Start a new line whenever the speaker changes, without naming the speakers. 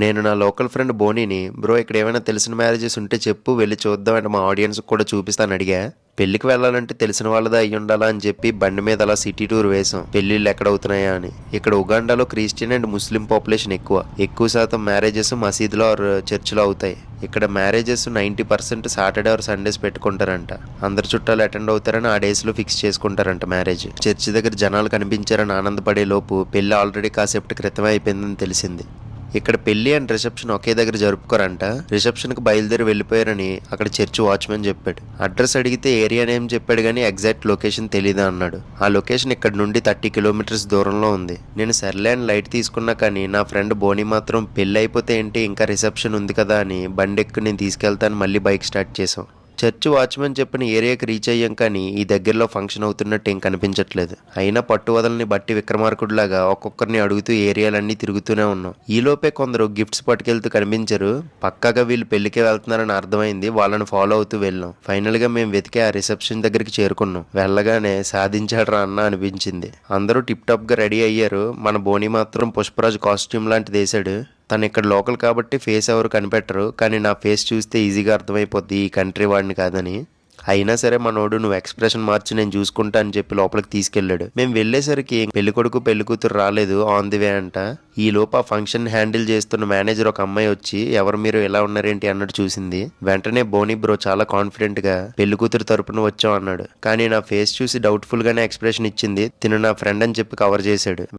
నేను నా local friend బోనీని, bro ఇక్కడ ఏమైనా తెలిసిన మ్యారేజెస్ ఉంటే చెప్పు, వెళ్ళి చూద్దాం అంటే మా ఆడియన్స్ కూడా చూపిస్తాను అడిగా. పెళ్లికి వెళ్ళాలంటే తెలిసిన వాళ్ళదే అయ్యి ఉండాలా అని చెప్పి బండి మీద అలా సిటీ టూర్ వేసాం, పెళ్లిళ్ళు ఎక్కడ అవుతున్నాయా అని. ఇక్కడ ఉగాండాలో క్రిస్టియన్ అండ్ ముస్లిం పాపులేషన్ ఎక్కువ శాతం మ్యారేజెస్ మసీదులో ఆర్ చర్చిలో అవుతాయి. ఇక్కడ మ్యారేజెస్ 90% సాటర్డే ఆర్ సండేస్ పెట్టుకుంటారంట. అందరు చుట్టాలు అటెండ్ అవుతారని ఆ డేస్ లో ఫిక్స్ చేసుకుంటారంట మ్యారేజ్. చర్చి దగ్గర జనాలు కనిపించారని ఆనందపడే లోపు పెళ్లి ఆల్రెడీ కాసేపటి క్రితమే అయిపోయిందని తెలిసింది. ఇక్కడ పెళ్లి అండ్ రిసెప్షన్ ఒకే దగ్గర జరుపుకోరంట. రిసెప్షన్ కి బయలుదేరి వెళ్ళిపోయారని అక్కడ చర్చి వాచ్మెన్ చెప్పాడు. అడ్రస్ అడిగితే ఏరియా నేమ్ చెప్పాడు కానీ ఎగ్జాక్ట్ లొకేషన్ తెలీదా అన్నాడు. ఆ లొకేషన్ ఇక్కడ నుండి 30 కిలోమీటర్స్ దూరంలో ఉంది. నేను సర్లే అని లైట్ తీసుకున్నా కానీ నా ఫ్రెండ్ బోని మాత్రం పెళ్లి అయిపోతే ఏంటి ఇంకా రిసెప్షన్ ఉంది కదా అని బండి ఎక్కు నేను తీసుకెళ్తాను మళ్ళీ బైక్ స్టార్ట్ చేసాం. చర్చి వాచ్మెన్ చెప్పిన ఏరియాకి రీచ్ అయ్యాం కానీ ఈ దగ్గరలో ఫంక్షన్ అవుతున్నట్టు ఏం కనిపించట్లేదు. అయినా పట్టు వదలని బట్టి విక్రమార్కుడిలాగా ఒక్కొక్కరిని అడుగుతూ ఏరియాలన్నీ తిరుగుతూనే ఉన్నాం. ఈలోపే కొందరు గిఫ్ట్స్ పట్టుకెళ్తూ కనిపించారు. పక్కాగా వీళ్ళు పెళ్లికే వెళ్తున్నారని అర్థమైంది. వాళ్ళని ఫాలో అవుతూ వెళ్ళాం. ఫైనల్ గా మేము వెతికే ఆ రిసెప్షన్ దగ్గరికి చేరుకున్నాం. వెళ్ళగానే సాధించాడ్రా అన్న అనిపించింది. అందరూ టిప్ టాప్ గా రెడీ అయ్యారు. మన బోని మాత్రం పుష్పరాజ్ కాస్ట్యూమ్ లాంటిది వేసాడు. తను ఇక్కడ లోకల్ కాబట్టి ఫేస్ ఎవరు కనిపెట్టరు, కానీ నా ఫేస్ చూస్తే ఈజీగా అర్థమైపోద్ది ఈ కంట్రీ వాడిని కాదని. అయినా సరే మనోడు నువ్వు ఎక్స్ప్రెషన్ మార్చి నేను చూసుకుంటా అని చెప్పి లోపలికి తీసుకెళ్లాడు. మేము వెళ్ళేసరికి పెళ్లికొడుకు పెళ్లికూతురు రాలేదు, ఆన్ ది వే అంట. ఈ లోపు ఆ ఫంక్షన్ హ్యాండిల్ చేస్తున్న మేనేజర్ ఒక అమ్మాయి వచ్చి ఎవరు మీరు ఎలా ఉన్నారేంటి అన్నట్టు చూసింది. వెంటనే బోని బ్రో చాలా కాన్ఫిడెంట్ గా పెళ్లికూతురు తరపున వచ్చాం అన్నాడు. కానీ నా ఫేస్ చూసి డౌట్ఫుల్ గానే ఎక్స్ప్రెషన్ ఇచ్చింది. తిను నా ఫ్రెండ్ అని చెప్పి కవర్ చేశాడు.